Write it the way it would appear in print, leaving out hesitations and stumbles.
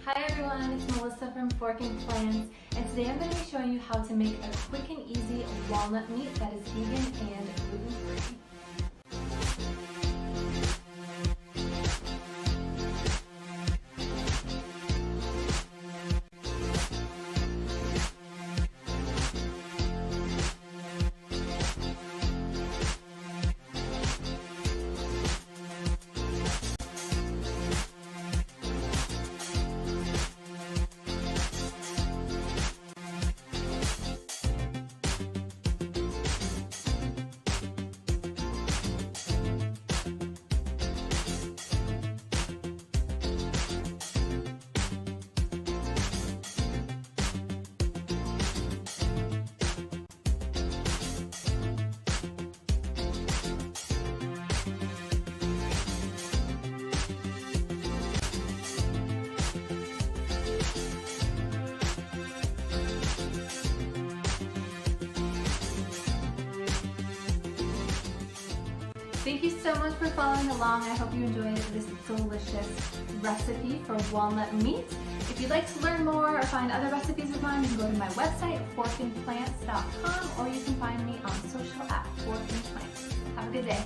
Hi everyone, it's Melissa from Fork and Plants, and today I'm going to be showing you how to make a quick and easy walnut meat that is vegan and gluten-free. Thank you so much for following along. I hope you enjoyed this delicious recipe for walnut meat. If you'd like to learn more or find other recipes of mine, you can go to my website, forkandplants.com, or you can find me on social at Fork and Plants. Have a good day.